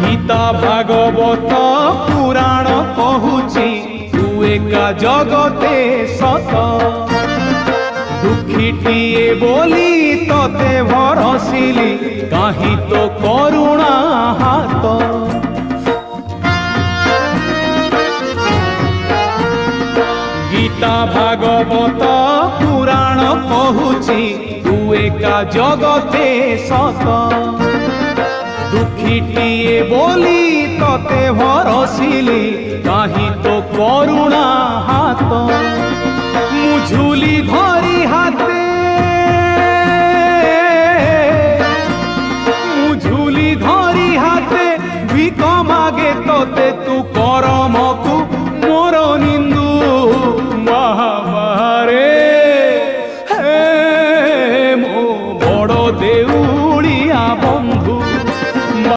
गीता भागवत पुराण कहूची तू एका जगते सत दुखीटिए बोली तोते भरसिली कहीं तो करुणा हाथ गीता भागवत पुराण कहूची तू एका जगते सत दुखीटिए बोली तोते भरसिली कहीं तो करुणा हाथ मुझुली धरी हाथे मुझुली धरी हाथे भिक मागे तोते तू करम